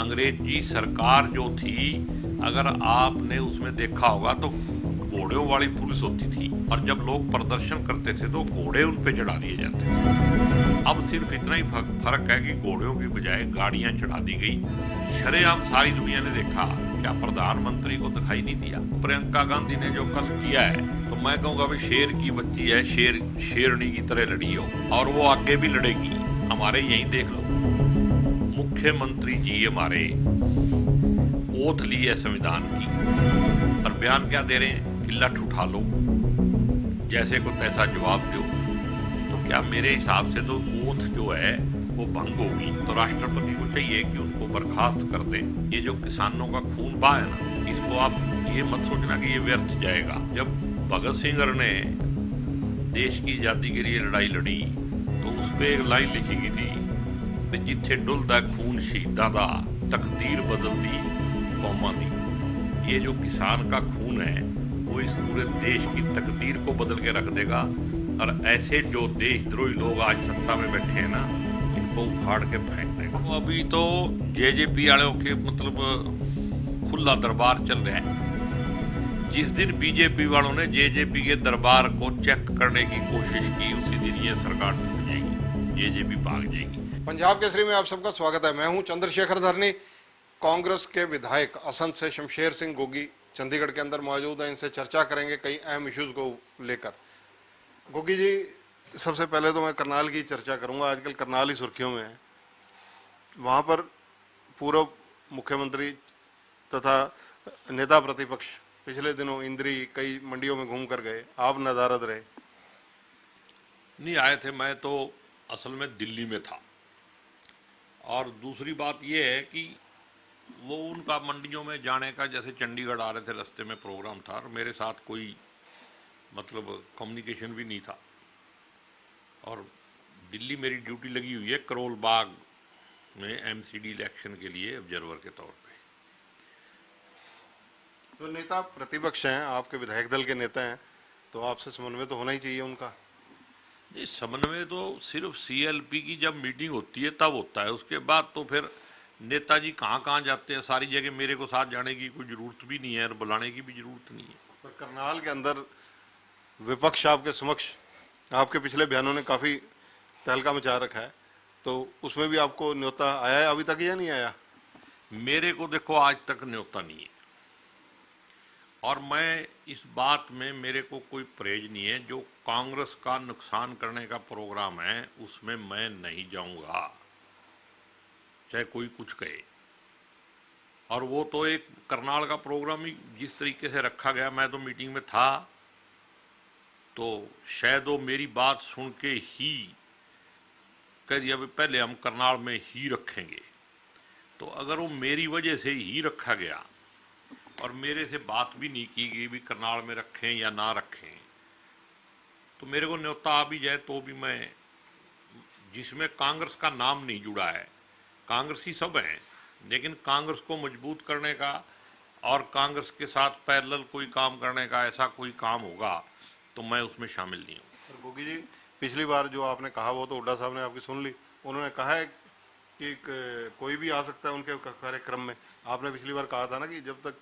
अंग्रेजी सरकार जो थी, अगर आपने उसमें देखा होगा तो घोड़ों वाली पुलिस होती थी, और जब लोग प्रदर्शन करते थे तो घोड़े उन पे चढ़ा दिए जाते थे। अब सिर्फ इतना ही फर्क है कि घोड़ों की बजाय गाड़ियां चढ़ा दी गई। शरेआम सारी दुनिया ने देखा, क्या प्रधानमंत्री को दिखाई नहीं दिया? प्रियंका गांधी ने जो कल किया है, तो मैं कहूंगा भाई शेर की बच्ची है, शेरनी की तरह लड़ी हो, और वो आगे भी लड़ेगी। हमारे यहीं देख लो, मुख्यमंत्री जी हमारे ओथ ली है संविधान की, और बयान क्या दे रहे हैं? किल्लट उठा लो, जैसे को तैसा जवाब दो। तो क्या मेरे हिसाब से तो ओथ जो है वो भंग होगी, तो राष्ट्रपति को चाहिए कि उनको बर्खास्त कर दें। ये जो किसानों का खून बहा है ना, इसको आप ये मत सोचना कि ये व्यर्थ जाएगा। जब भगत सिंह ने देश की आजादी के लिए लड़ाई लड़ी, तो उस पर एक लाइन लिखी गई थी, जिथे डुलदा खून शहीदां दा, तकदीर बदलदी कौमां दी। ये जो किसान का खून है वो इस पूरे देश की तकदीर को बदल के रख देगा। और ऐसे जो देशद्रोही लोग आज सत्ता में बैठे हैं ना, इनको उखाड़ के फेंक देगा। तो अभी तो जेजेपी वालों के मतलब खुला दरबार चल रहा है। जिस दिन बीजेपी वालों ने जेजेपी के दरबार को चेक करने की कोशिश की, उसी दिन ये सरकार टूट जाएगी, जेजेपी भाग जाएगी। पंजाब केसरी में आप सबका स्वागत है। मैं हूं चंद्रशेखर धरनी। कांग्रेस के विधायक असंध से शमशेर सिंह गोगी चंडीगढ़ के अंदर मौजूद हैं। इनसे चर्चा करेंगे कई अहम इश्यूज को लेकर। गोगी जी, सबसे पहले तो मैं करनाल की चर्चा करूंगा। आजकल करनाल ही सुर्खियों में है। वहां पर पूर्व मुख्यमंत्री तथा नेता प्रतिपक्ष पिछले दिनों इंद्री कई मंडियों में घूम कर गए, आप नदारद रहे। नहीं आए थे, मैं तो असल में दिल्ली में था। और दूसरी बात यह है कि वो उनका मंडियों में जाने का, जैसे चंडीगढ़ आ रहे थे, रास्ते में प्रोग्राम था और मेरे साथ कोई मतलब कम्युनिकेशन भी नहीं था। और दिल्ली मेरी ड्यूटी लगी हुई है करोल बाग में एमसीडी इलेक्शन के लिए ऑब्जर्वर के तौर पे। तो नेता प्रतिपक्ष हैं, आपके विधायक दल के नेता हैं, तो आपसे समन्वय तो होना ही चाहिए उनका। ये समन्वय तो सिर्फ सीएलपी की जब मीटिंग होती है तब होता है। उसके बाद तो फिर नेताजी कहाँ कहाँ जाते हैं, सारी जगह मेरे को साथ जाने की कोई जरूरत भी नहीं है और बुलाने की भी जरूरत नहीं है। पर करनाल के अंदर विपक्ष आपके समक्ष, आपके पिछले बयानों ने काफी तहलका मचा रखा है, तो उसमें भी आपको न्योता आया है अभी तक या नहीं आया? मेरे को देखो आज तक न्योता नहीं है, और मैं इस बात में मेरे को कोई परहेज नहीं है। जो कांग्रेस का नुकसान करने का प्रोग्राम है उसमें मैं नहीं जाऊंगा, चाहे कोई कुछ कहे। और वो तो एक करनाल का प्रोग्राम ही जिस तरीके से रखा गया, मैं तो मीटिंग में था, तो शायद वो मेरी बात सुन के ही कह दिया पहले हम करनाल में ही रखेंगे। तो अगर वो मेरी वजह से ही रखा गया और मेरे से बात भी नहीं की गई भी करनाल में रखें या ना रखें, तो मेरे को न्योता आ भी जाए तो भी मैं, जिसमें कांग्रेस का नाम नहीं जुड़ा है, कांग्रेसी सब हैं, लेकिन कांग्रेस को मजबूत करने का और कांग्रेस के साथ पैरेलल कोई काम करने का ऐसा कोई काम होगा तो मैं उसमें शामिल नहीं हूँ। गोगी जी, पिछली बार जो आपने कहा वो तो हुड्डा साहब ने आपकी सुन ली। उन्होंने कहा है कि कोई भी आ सकता है उनके कार्यक्रम में। आपने पिछली बार कहा था ना कि जब तक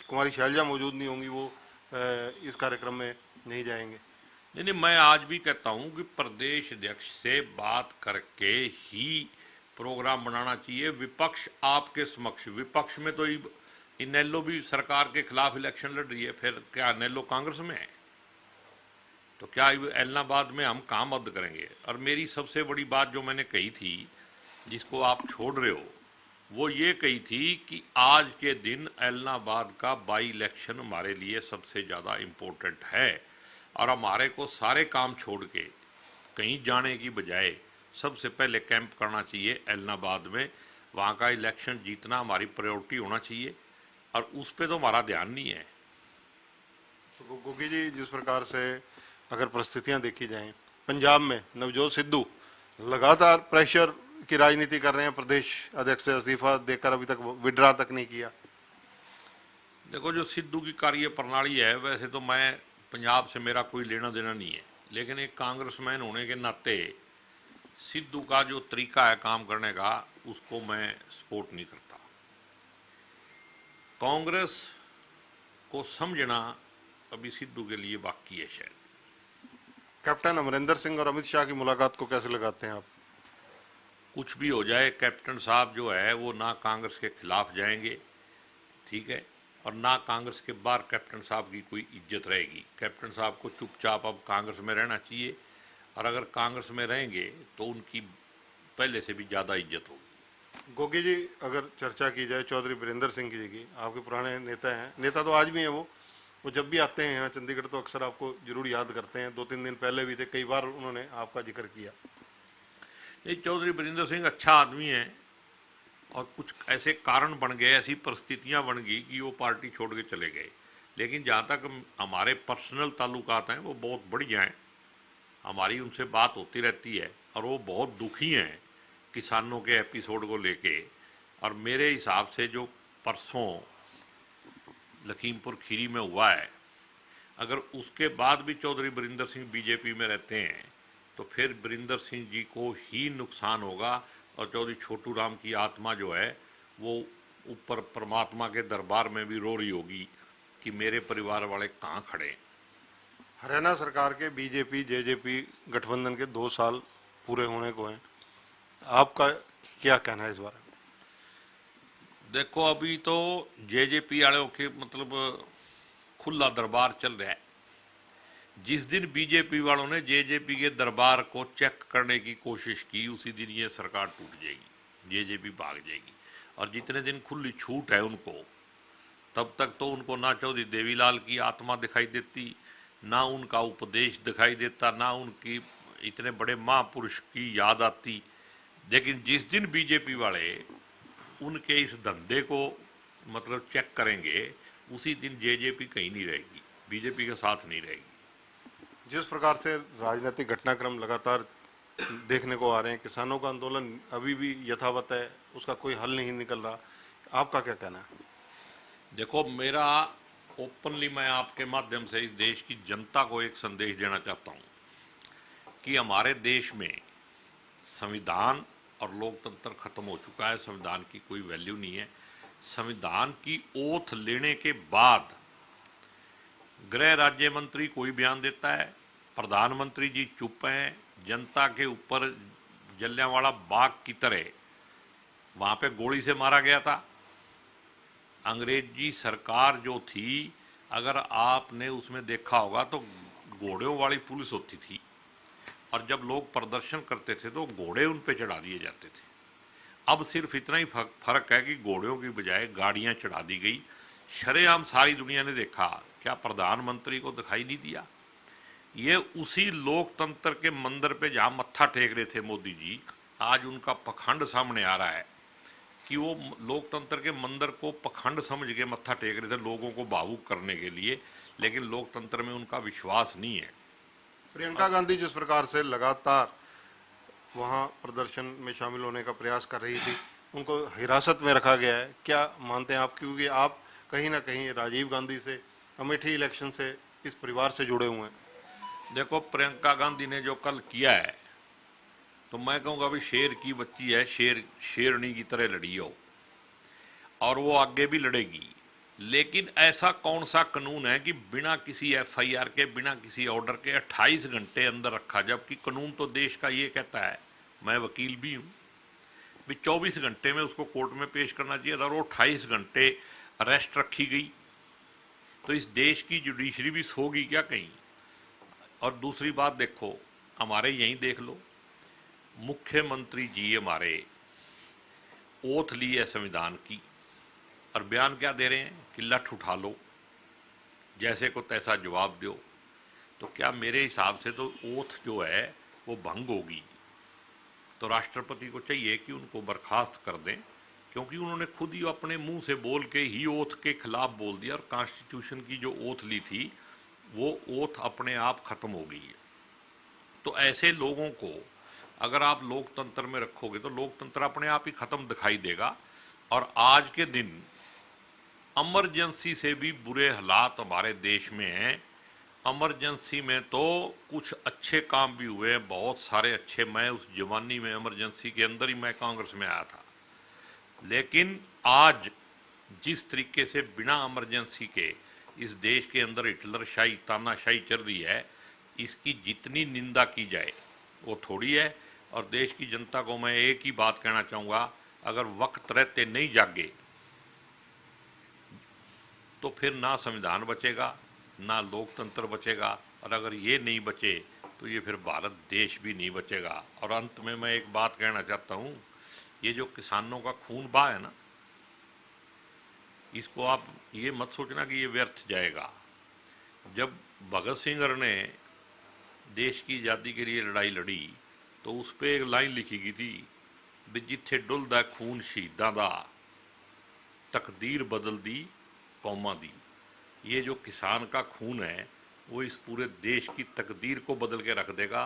कुमारी शैलजा मौजूद नहीं होंगी वो इस कार्यक्रम में नहीं जाएंगे। नहीं, मैं आज भी कहता हूं कि प्रदेश अध्यक्ष से बात करके ही प्रोग्राम बनाना चाहिए। विपक्ष आपके समक्ष, विपक्ष में तो इनेलो भी सरकार के खिलाफ इलेक्शन लड़ रही है, फिर क्या इनेलो कांग्रेस में है? तो क्या एलनाबाद में हम कहाँ मदद करेंगे? और मेरी सबसे बड़ी बात जो मैंने कही थी, जिसको आप छोड़ रहे हो, वो ये कही थी कि आज के दिन एलनाबाद का बाई इलेक्शन हमारे लिए सबसे ज़्यादा इम्पोर्टेंट है, और हमारे को सारे काम छोड़ के कहीं जाने की बजाय सबसे पहले कैंप करना चाहिए एलनाबाद में। वहाँ का इलेक्शन जीतना हमारी प्रायोरिटी होना चाहिए, और उस पर तो हमारा ध्यान नहीं है। तो गोगी जी, जिस प्रकार से अगर परिस्थितियां देखी जाएं, पंजाब में नवजोत सिद्धू लगातार प्रेशर की राजनीति कर रहे हैं। प्रदेश अध्यक्ष से इस्तीफा देकर अभी तक विड्रा तक नहीं किया। देखो, जो सिद्धू की कार्य प्रणाली है, वैसे तो मैं पंजाब से मेरा कोई लेना देना नहीं है, लेकिन एक कांग्रेसमैन होने के नाते सिद्धू का जो तरीका है काम करने का, उसको मैं सपोर्ट नहीं करता। कांग्रेस को समझना अभी सिद्धू के लिए बाकी है शायद। कैप्टन अमरिंदर सिंह और अमित शाह की मुलाकात को कैसे लगाते हैं आप? कुछ भी हो जाए, कैप्टन साहब जो है वो ना कांग्रेस के खिलाफ जाएंगे, ठीक है, और ना कांग्रेस के बाहर कैप्टन साहब की कोई इज्जत रहेगी। कैप्टन साहब को चुपचाप अब कांग्रेस में रहना चाहिए, और अगर कांग्रेस में रहेंगे तो उनकी पहले से भी ज़्यादा इज्जत होगी। गोगी जी, अगर चर्चा की जाए चौधरी वीरेंद्र सिंह जी की, आपके पुराने नेता हैं, नेता तो आज भी हैं, वो जब भी आते हैं यहाँ चंडीगढ़ तो अक्सर आपको जरूर याद करते हैं। 2-3 दिन पहले भी थे, कई बार उन्होंने आपका जिक्र किया। ये चौधरी वीरेंद्र सिंह अच्छा आदमी है, और कुछ ऐसे कारण बन गए, ऐसी परिस्थितियां बन गई कि वो पार्टी छोड़ के चले गए। लेकिन जहाँ तक हमारे पर्सनल ताल्लुकात हैं वो बहुत बढ़िया हैं, हमारी उनसे बात होती रहती है, और वो बहुत दुखी हैं किसानों के एपिसोड को लेके। और मेरे हिसाब से जो परसों लखीमपुर खीरी में हुआ है, अगर उसके बाद भी चौधरी वीरेंद्र सिंह बीजेपी में रहते हैं तो फिर वीरेंद्र सिंह जी को ही नुकसान होगा, और चौधरी छोटू राम की आत्मा जो है वो ऊपर परमात्मा के दरबार में भी रो रही होगी कि मेरे परिवार वाले कहाँ खड़े हैं। हरियाणा सरकार के बीजेपी जेजेपी गठबंधन के 2 साल पूरे होने को हैं, आपका क्या कहना है इस बारे में? देखो, अभी तो जेजेपी वालों के मतलब खुला दरबार चल रहा है। जिस दिन बीजेपी वालों ने जेजेपी के दरबार को चेक करने की कोशिश की, उसी दिन ये सरकार टूट जाएगी, जेजेपी भाग जाएगी। और जितने दिन खुली छूट है उनको, तब तक तो उनको ना चौधरी देवीलाल की आत्मा दिखाई देती, ना उनका उपदेश दिखाई देता, ना उनकी इतने बड़े महापुरुष की याद आती। लेकिन जिस दिन बीजेपी वाले उनके इस धंधे को मतलब चेक करेंगे, उसी दिन जेजेपी कहीं नहीं रहेगी, बीजेपी के साथ नहीं रहेगी। जिस प्रकार से राजनीतिक घटनाक्रम लगातार देखने को आ रहे हैं, किसानों का आंदोलन अभी भी यथावत है, उसका कोई हल नहीं निकल रहा, आपका क्या कहना है? देखो, मेरा ओपनली मैं आपके माध्यम से इस देश की जनता को एक संदेश देना चाहता हूं कि हमारे देश में संविधान और लोकतंत्र खत्म हो चुका है। संविधान की कोई वैल्यू नहीं है। संविधान की ओथ लेने के बाद गृह राज्य मंत्री कोई बयान देता है, प्रधानमंत्री जी चुप हैं, जनता के ऊपर जलियांवाला बाग की तरह वहां पे गोली से मारा गया था। अंग्रेजी सरकार जो थी, अगर आपने उसमें देखा होगा तो घोड़ों वाली पुलिस होती थी, और जब लोग प्रदर्शन करते थे तो घोड़े उन पे चढ़ा दिए जाते थे। अब सिर्फ इतना ही फर्क है कि घोड़ों की बजाय गाड़ियां चढ़ा दी गई। शरेआम सारी दुनिया ने देखा, क्या प्रधानमंत्री को दिखाई नहीं दिया? ये उसी लोकतंत्र के मंदिर पे जहां मत्था टेक रहे थे मोदी जी, आज उनका पखंड सामने आ रहा है कि वो लोकतंत्र के मंदिर को पखंड समझ के मत्था टेक रहे थे लोगों को भावुक करने के लिए, लेकिन लोकतंत्र में उनका विश्वास नहीं है। प्रियंका गांधी जिस प्रकार से लगातार वहां प्रदर्शन में शामिल होने का प्रयास कर रही थी, उनको हिरासत में रखा गया है, क्या मानते हैं आप? क्योंकि आप कहीं ना कहीं राजीव गांधी से, अमेठी इलेक्शन से, इस परिवार से जुड़े हुए हैं। देखो, प्रियंका गांधी ने जो कल किया है, तो मैं कहूँगा अभी शेर की बच्ची है, शेरनी की तरह लड़ी हो, और वो आगे भी लड़ेगी। लेकिन ऐसा कौन सा कानून है कि बिना किसी एफआईआर के, बिना किसी ऑर्डर के 28 घंटे अंदर रखा, जबकि कानून तो देश का ये कहता है, मैं वकील भी हूँ, भी 24 घंटे में उसको कोर्ट में पेश करना चाहिए था, और वो 28 घंटे अरेस्ट रखी गई। तो इस देश की जुडिशरी भी सोगी क्या कहीं? और दूसरी बात देखो, हमारे यहीं देख लो, मुख्यमंत्री जी हमारे ओथ ली है संविधान की, और बयान क्या दे रहे हैं कि लठ उठा लो, जैसे को तैसा जवाब दो। तो क्या मेरे हिसाब से तो ओथ जो है वो भंग होगी। तो राष्ट्रपति को चाहिए कि उनको बर्खास्त कर दें, क्योंकि उन्होंने खुद ही अपने मुंह से बोल के ही ओथ के खिलाफ बोल दिया, और कॉन्स्टिट्यूशन की जो ओथ ली थी वो ओथ अपने आप खत्म हो गई है। तो ऐसे लोगों को अगर आप लोकतंत्र में रखोगे तो लोकतंत्र अपने आप ही खत्म दिखाई देगा। और आज के दिन इमरजेंसी से भी बुरे हालात हमारे देश में हैं। इमरजेंसी में तो कुछ अच्छे काम भी हुए हैं, बहुत सारे अच्छे। मैं उस जवानी में इमरजेंसी के अंदर ही मैं कांग्रेस में आया था, लेकिन आज जिस तरीके से बिना इमरजेंसी के इस देश के अंदर हिटलरशाही तानाशाही चल रही है, इसकी जितनी निंदा की जाए वो थोड़ी है। और देश की जनता को मैं एक ही बात कहना चाहूँगा, अगर वक्त रहते नहीं जागे तो फिर ना संविधान बचेगा ना लोकतंत्र बचेगा, और अगर ये नहीं बचे तो ये फिर भारत देश भी नहीं बचेगा। और अंत में मैं एक बात कहना चाहता हूँ, ये जो किसानों का खून बहा है ना, इसको आप ये मत सोचना कि ये व्यर्थ जाएगा। जब भगत सिंह ने देश की आज़ादी के लिए लड़ाई लड़ी तो उस पर एक लाइन लिखी गई थी भी जिथे डुलदा खून शहीदां दा तकदीर बदल दी कौमां दी। ये जो किसान का खून है वो इस पूरे देश की तकदीर को बदल के रख देगा।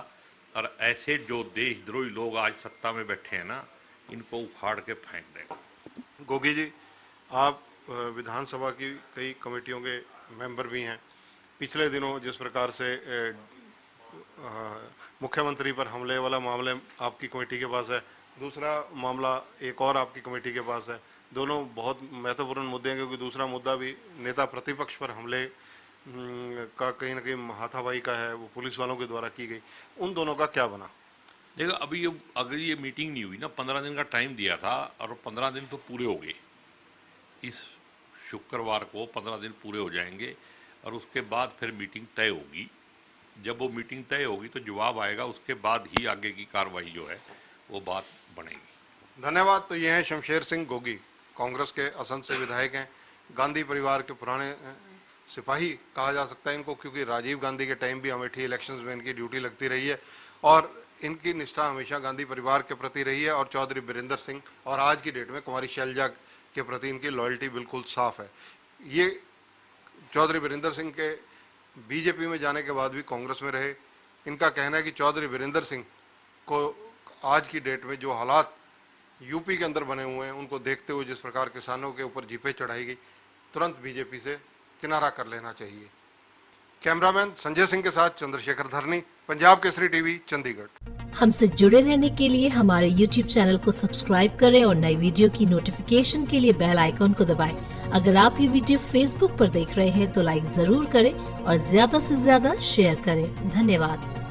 और ऐसे जो देशद्रोही लोग आज सत्ता में बैठे हैं ना, इनको उखाड़ के फेंक देगा। गोगी जी, आप विधानसभा की कई कमेटियों के मेंबर भी हैं। पिछले दिनों जिस प्रकार से मुख्यमंत्री पर हमले वाला मामला आपकी कमेटी के पास है, दूसरा मामला एक और आपकी कमेटी के पास है। दोनों बहुत महत्वपूर्ण मुद्दे हैं, क्योंकि दूसरा मुद्दा भी नेता प्रतिपक्ष पर हमले का कहीं ना कहीं हाथापाई का है, वो पुलिस वालों के द्वारा की गई। उन दोनों का क्या बना? देखो, अभी ये अगर ये मीटिंग नहीं हुई ना, 15 दिन का टाइम दिया था और 15 दिन तो पूरे हो गए। इस शुक्रवार को 15 दिन पूरे हो जाएंगे और उसके बाद फिर मीटिंग तय होगी। जब वो मीटिंग तय होगी तो जवाब आएगा, उसके बाद ही आगे की कार्रवाई जो है वो बात बनेगी। धन्यवाद। तो ये हैं शमशेर सिंह गोगी, कांग्रेस के असंध से विधायक हैं, गांधी परिवार के पुराने सिपाही कहा जा सकता है इनको, क्योंकि राजीव गांधी के टाइम भी अमेठी इलेक्शंस में इनकी ड्यूटी लगती रही है और इनकी निष्ठा हमेशा गांधी परिवार के प्रति रही है। और चौधरी बीरेंद्र सिंह और आज की डेट में कुमारी शैलजा के प्रति इनकी लॉयल्टी बिल्कुल साफ है। ये चौधरी बीरेंद्र सिंह के बीजेपी में जाने के बाद भी कांग्रेस में रहे। इनका कहना है कि चौधरी बीरेंद्र सिंह को आज की डेट में जो हालात यूपी के अंदर बने हुए हैं, उनको देखते हुए जिस प्रकार किसानों के ऊपर जीपे चढ़ाई गई, तुरंत बीजेपी से किनारा कर लेना चाहिए। कैमरामैन संजय सिंह के साथ चंद्रशेखर धरनी, पंजाब केसरी टीवी, चंडीगढ़। हमसे जुड़े रहने के लिए हमारे YouTube चैनल को सब्सक्राइब करें और नई वीडियो की नोटिफिकेशन के लिए बेल आइकॉन को दबाएं। अगर आप ये वीडियो Facebook पर देख रहे हैं तो लाइक जरूर करें और ज्यादा से ज्यादा शेयर करें। धन्यवाद।